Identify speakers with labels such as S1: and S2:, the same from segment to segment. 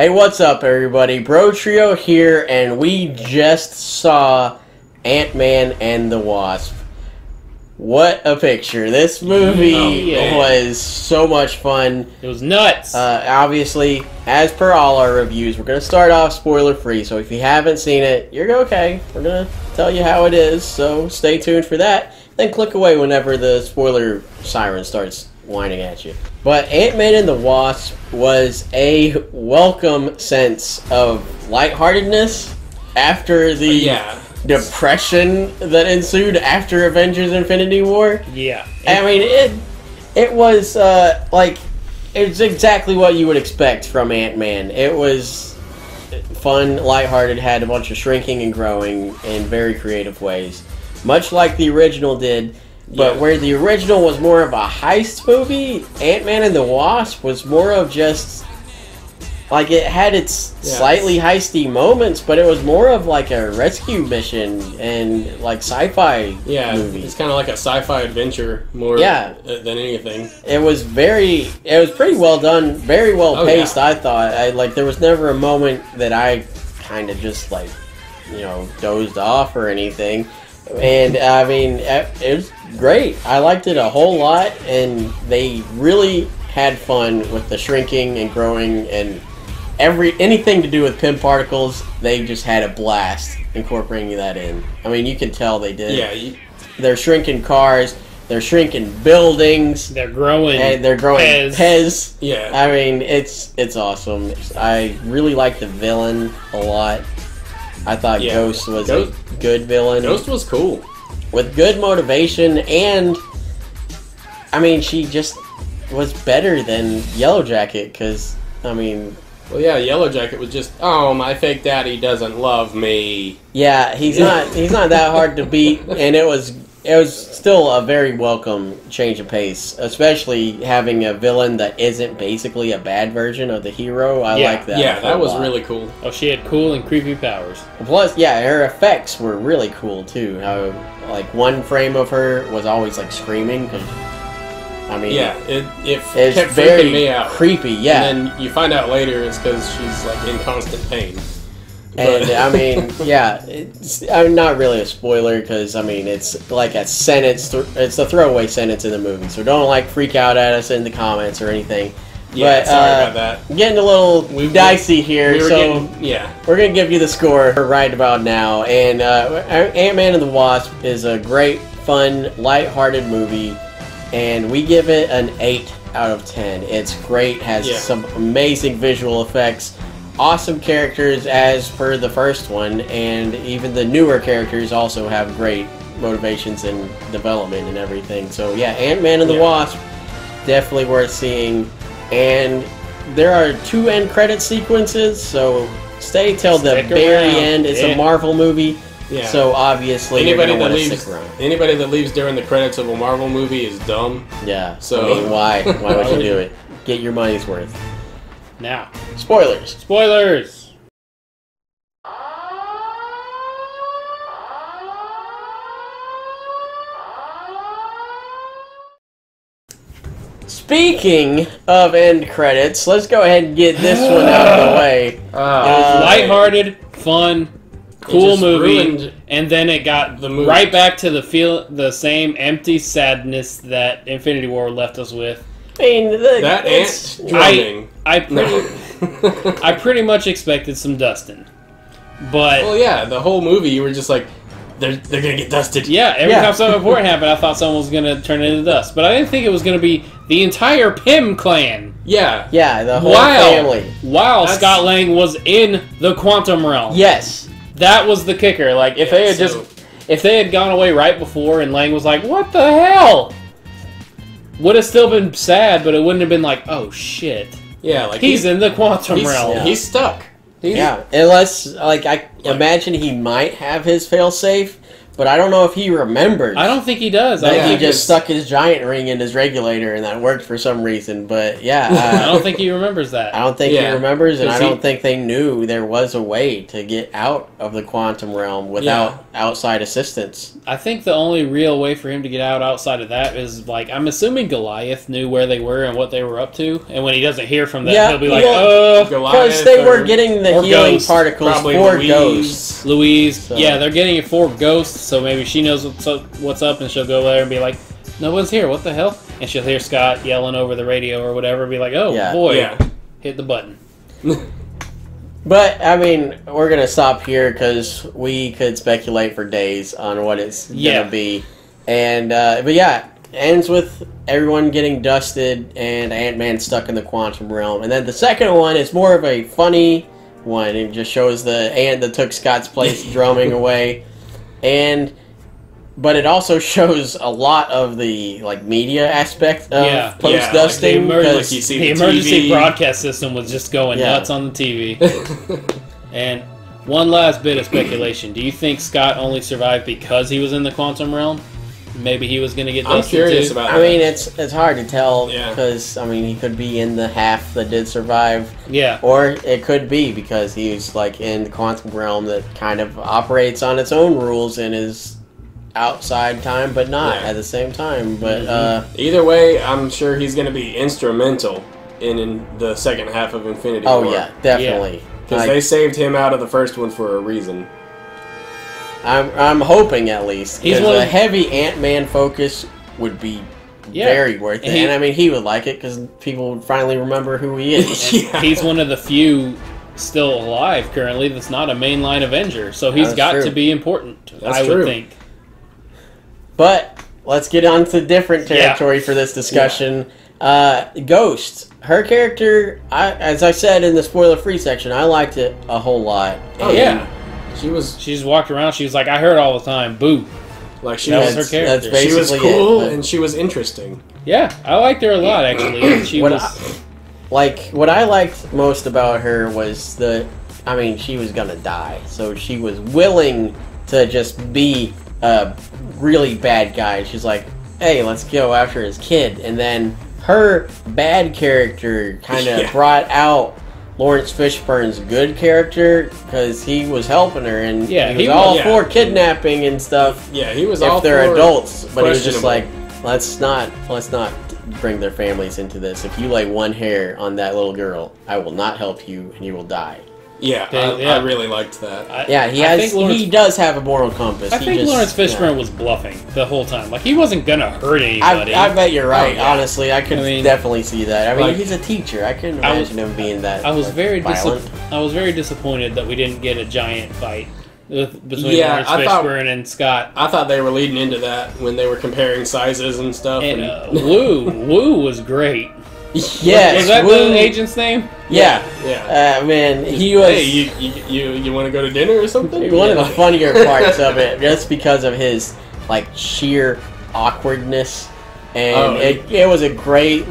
S1: Hey, what's up, everybody? Brotrio here, and we just saw Ant-Man and the Wasp. What a picture. This movie was so much fun.
S2: It was nuts.
S1: Obviously, as per all our reviews, we're going to start off spoiler-free, so if you haven't seen it, you're okay. We're going to tell you how it is, so stay tuned for that. Then click away whenever the spoiler siren starts whining at you. But Ant-Man and the Wasp was a welcome sense of lightheartedness after the depression that ensued after Avengers Infinity War.
S2: Yeah.
S1: I mean, it was it's exactly what you would expect from Ant-Man. It was fun, lighthearted, had a bunch of shrinking and growing in very creative ways, much like the original did. But where the original was more of a heist movie, Ant-Man and the Wasp was more of just, like, it had its slightly heisty moments, but it was more of like a rescue mission and like sci-fi movie.
S3: It's kind of like a sci-fi adventure more than anything.
S1: It was pretty well done, very well paced. I thought, there was never a moment that I kind of just dozed off or anything. And I mean, it was great. I liked it a whole lot, and they really had fun with the shrinking and growing and anything to do with Pym particles. They just had a blast incorporating that in. I mean, you can tell they did.
S3: Yeah,
S1: they're shrinking cars, they're shrinking buildings,
S2: they're growing,
S1: and they're growing Pez.
S3: Yeah,
S1: I mean, it's awesome. I really like the villain a lot. I thought Ghost was a good villain.
S3: Ghost was cool.
S1: With good motivation, and I mean, she just was better than Yellow Jacket, because, I mean...
S3: Well, yeah, Yellow Jacket was just, oh, my fake daddy doesn't love me.
S1: Yeah, he's not that hard to beat, and it was still a very welcome change of pace, especially having a villain that isn't basically a bad version of the hero. I like that.
S3: Yeah, that was really cool.
S2: Oh, she had cool and creepy powers.
S1: Plus, her effects were really cool too. How, one frame of her was always screaming, because I mean,
S3: it kept
S1: very
S3: freaking me out.
S1: Creepy. Yeah,
S3: and then you find out later it's because she's in constant pain.
S1: And I mean, I'm not really a spoiler, because I mean, it's like a sentence. It's a throwaway sentence in the movie, so don't freak out at us in the comments or anything.
S3: Yeah,
S1: but,
S3: sorry about that.
S1: Getting a little dicey here, we're gonna give you the score right about now. And Ant-Man and the Wasp is a great, fun, lighthearted movie, and we give it an 8 out of 10. It's great, has some amazing visual effects. Awesome characters as per the first one, and even the newer characters also have great motivations and development and everything. So yeah, Ant-Man and the Wasp, definitely worth seeing. And there are 2 end credit sequences, so stay till the very end. It's a Marvel movie, so obviously
S3: anybody
S1: you're gonna want to stick around.
S3: Anybody that leaves during the credits of a Marvel movie is dumb.
S1: Yeah,
S3: so
S1: I mean, why would you do it? Get your money's worth.
S2: Now,
S1: spoilers.
S2: Spoilers.
S1: Speaking of end credits, let's go ahead and get this one out of the way.
S2: It was lighthearted, fun, cool movie, and then it got right back to the same empty sadness that Infinity War left us with.
S1: I mean,
S3: that ant's drumming.
S2: I pretty much expected some dusting, but
S3: the whole movie you were just like, they're gonna get dusted.
S2: Yeah, every time something important happened, I thought someone was gonna turn into dust, but I didn't think it was gonna be the entire Pym clan.
S1: Yeah, the whole family.
S2: Wow, Scott Lang was in the quantum realm.
S1: Yes,
S2: that was the kicker. If they had gone away right before, and Lang was like, "What the hell?" Would have still been sad, but it wouldn't have been like, "Oh shit."
S3: Yeah,
S2: he's in the quantum realm.
S3: Yeah. He's stuck.
S1: Unless I imagine he might have his failsafe, but I don't know if he remembers.
S2: I don't think he does.
S1: I think he just stuck his giant ring in his regulator, and that worked for some reason. But yeah,
S2: I don't think he remembers that.
S1: I don't think he remembers, and I don't think they knew there was a way to get out of the quantum realm without outside assistance.
S2: I think the only real way for him to get out outside of that is, like, I'm assuming Goliath knew where they were and what they were up to, and when he doesn't hear from them, he'll be like,
S1: because they were getting the healing particles for Ghosts.
S2: Louise, so. Yeah, they're getting it for Ghosts, so maybe she knows what's up, and she'll go there and be like, no one's here, what the hell? And she'll hear Scott yelling over the radio or whatever, and be like, hit the button.
S1: But, I mean, we're going to stop here because we could speculate for days on what it's going to be. And, but yeah, ends with everyone getting dusted and Ant-Man stuck in the quantum realm. And then the second one is more of a funny one. It just shows the ant that took Scott's place drumming away. But it also shows a lot of the media aspect of post-dusting.
S2: The emergency broadcast system was just going nuts on the TV. And one last bit of speculation. Do you think Scott only survived because he was in the quantum realm? Maybe he was going to get dusted.
S3: I'm curious about that.
S1: I mean, it's hard to tell because, I mean, he could be in the half that did survive.
S2: Yeah.
S1: Or it could be because he's, in the quantum realm that kind of operates on its own rules and is outside time, but not at the same time. But
S3: either way, I'm sure he's going to be instrumental in the second half of Infinity War.
S1: Oh, yeah, definitely.
S3: Because they saved him out of the first one for a reason.
S1: I'm hoping at least because a heavy Ant-Man focus would be very worth it, and I mean he would like it because people would finally remember who he is.
S2: He's one of the few still alive currently that's not a mainline Avenger, so he's got to be important. I would think.
S1: But let's get on to different territory for this discussion. Ghost, her character, as I said in the spoiler-free section, I liked it a whole lot.
S3: She
S2: just walked around. She was like, I heard all the time, boo.
S3: That was her character. She was cool and she was interesting.
S2: Yeah, I liked her a lot actually.
S1: What I liked most about her was she was gonna die, so she was willing to just be a really bad guy. She's like, hey, let's go after his kid, and then her bad character kind of brought out Lawrence Fishburne's good character because he was helping her and he was all for kidnapping and stuff.
S3: Yeah, he was
S1: if
S3: all
S1: they're
S3: for
S1: adults, but he was just like, let's not bring their families into this. If you lay one hair on that little girl, I will not help you and you will die.
S3: Yeah, I really liked that.
S1: He does have a moral compass.
S2: I think Lawrence Fishburne was bluffing the whole time. Like, he wasn't gonna hurt anybody.
S1: I bet you're right. Honestly, I could definitely see that. I mean, he's a teacher. I couldn't imagine him being that.
S2: I was very disappointed that we didn't get a giant fight between Lawrence Fishburne and Scott.
S3: I thought they were leading into that when they were comparing sizes and stuff.
S2: And Wu was great.
S1: Yes.
S2: Was that the agent's name?
S1: Yeah. Man, he was...
S3: Hey, you want to go to dinner or something?
S1: One of the funnier parts of it, just because of his, sheer awkwardness. And it was a great,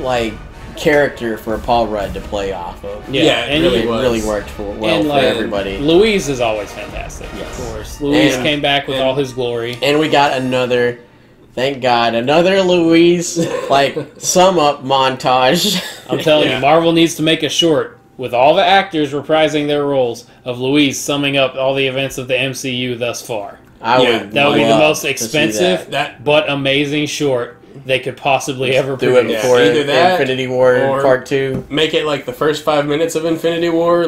S1: character for Paul Rudd to play off of.
S2: Yeah,
S1: and it really worked for everybody.
S2: Louise is always fantastic, of course. Louise came back with all his glory.
S1: And we got another... Thank God, another Louise, sum up montage.
S2: I'm telling you, Marvel needs to make a short with all the actors reprising their roles of Louise summing up all the events of the MCU thus far.
S1: That would
S2: be the most expensive but amazing short they could possibly ever produce.
S1: Do it for Infinity War Part 2.
S3: Make it the first 5 minutes of Infinity War,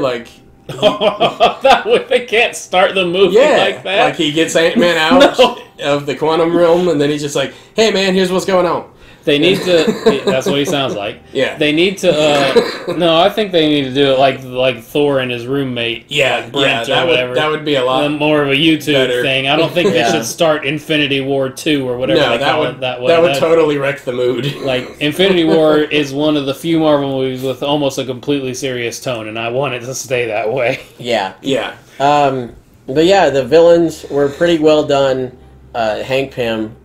S2: they can't start the movie like that.
S3: Like he gets Ant-Man out of the quantum realm, and then he's just like, "Hey, man, here's what's going on."
S2: They need to. That's what he sounds like.
S3: Yeah.
S2: They need to. No, I think they need to do it like Thor and his roommate. Brent or whatever.
S3: That would be a lot
S2: more of a YouTube thing. I don't think they should start Infinity War 2 or whatever they call it that way.
S3: That would totally wreck the mood.
S2: Infinity War is one of the few Marvel movies with almost a completely serious tone, and I want it to stay that way.
S1: Yeah.
S2: But
S1: the villains were pretty well done. Hank Pym.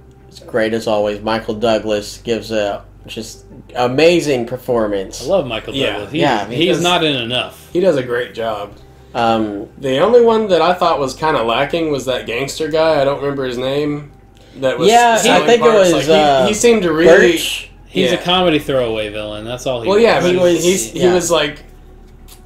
S1: Great as always. Michael Douglas gives a just amazing performance.
S2: I love Michael Douglas. He's not in enough.
S3: He does a great job. The only one that I thought was kind of lacking was that gangster guy. I don't remember his name. That was
S1: I think
S3: parts.
S1: it was.
S3: Like, he seemed to really.
S1: Birch?
S2: He's a comedy throwaway villain. That's all he.
S3: Well, yeah,
S2: was.
S3: he was like.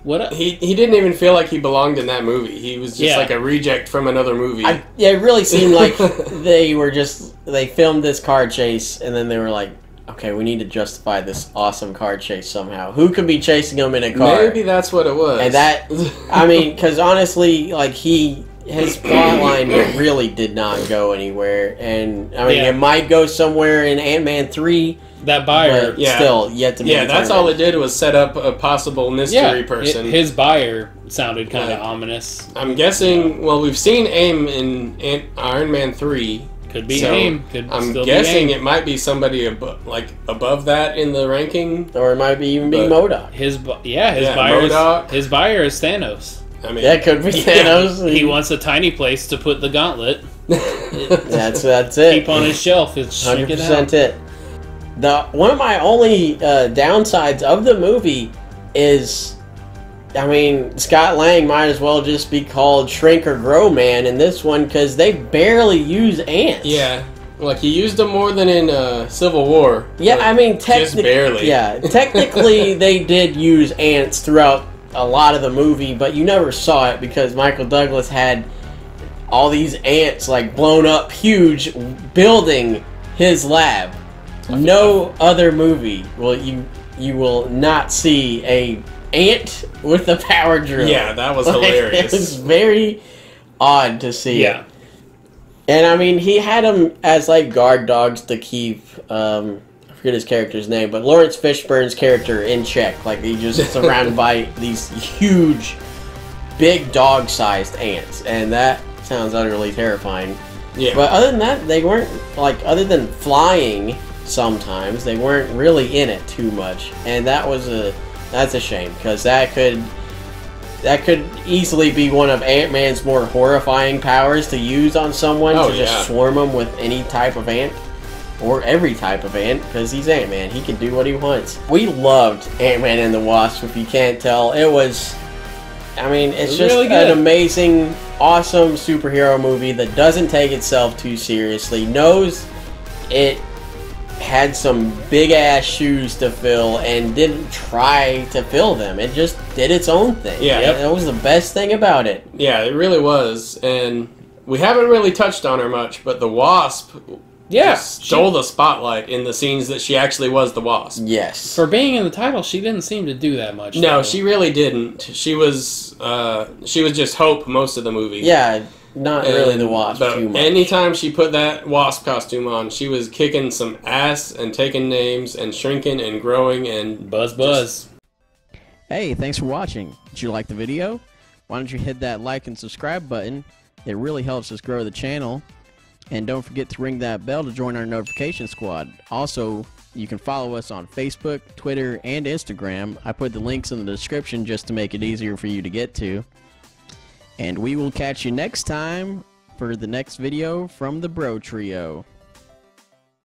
S2: What?
S3: He didn't even feel like he belonged in that movie. He was just like a reject from another movie.
S1: It really seemed like they filmed this car chase and then they were like, okay, we need to justify this awesome car chase somehow. Who could be chasing him in a car?
S3: Maybe that's what it was.
S1: And that, I mean, because honestly, like his plotline really did not go anywhere, and I mean, it might go somewhere in Ant-Man 3.
S2: That buyer,
S1: still yet to be determined.
S3: That's all it did was set up a possible mystery person.
S2: His buyer sounded kind of ominous.
S3: I'm guessing. Well, we've seen AIM in Iron Man 3.
S2: Could be AIM.
S3: I'm guessing it might be somebody above that in the ranking,
S1: or it might be even be MODOK.
S2: His buyer is Thanos.
S1: I mean, that could be Thanos.
S2: He wants a tiny place to put the gauntlet.
S1: That's it.
S2: Keep on his shelf. It's
S1: 100% it. One of my only downsides of the movie is, I mean, Scott Lang might as well just be called Shrink or Grow Man in this one because they barely use ants.
S3: Yeah, like he used them more than in Civil War.
S1: Yeah, I mean,
S3: just barely.
S1: Yeah, technically they did use ants throughout a lot of the movie, but you never saw it because Michael Douglas had all these ants like blown up huge building his lab. No other movie will you will not see a ant with a power drill.
S3: Yeah, that was hilarious.
S1: It was very odd to see. Yeah. And I mean, he had them as like guard dogs to keep I forget his character's name, but Lawrence Fishburne's character in check. Like he just surrounded by these huge, big dog-sized ants, and that sounds utterly terrifying. Yeah. But other than that, they weren't like other than flying. Sometimes they weren't really in it too much, and that's a shame because that could easily be one of Ant-Man's more horrifying powers to use on someone just swarm them with any type of ant or every type of ant because he's Ant-Man. He can do what he wants. We loved Ant-Man and the Wasp. If you can't tell, it's just really an amazing, awesome superhero movie that doesn't take itself too seriously. Knows it had some big ass shoes to fill and didn't try to fill them. It just did its own thing. Yeah, that was the best thing about it.
S3: Yeah, it really was. And we haven't really touched on her much, but the Wasp stole the spotlight in the scenes that she actually was the Wasp.
S1: Yes.
S2: For being in the title, she didn't seem to do that much.
S3: No, she really didn't. She was just Hope most of the movie.
S1: Yeah. Not really the Wasp too much.
S3: Anytime she put that Wasp costume on, she was kicking some ass and taking names and shrinking and growing and
S2: buzz.
S1: Hey, thanks for watching. Did you like the video? Why don't you hit that like and subscribe button? It really helps us grow the channel. And don't forget to ring that bell to join our notification squad. Also, you can follow us on Facebook, Twitter, and Instagram. I put the links in the description just to make it easier for you to get to. And we will catch you next time for the next video from the Bro Trio.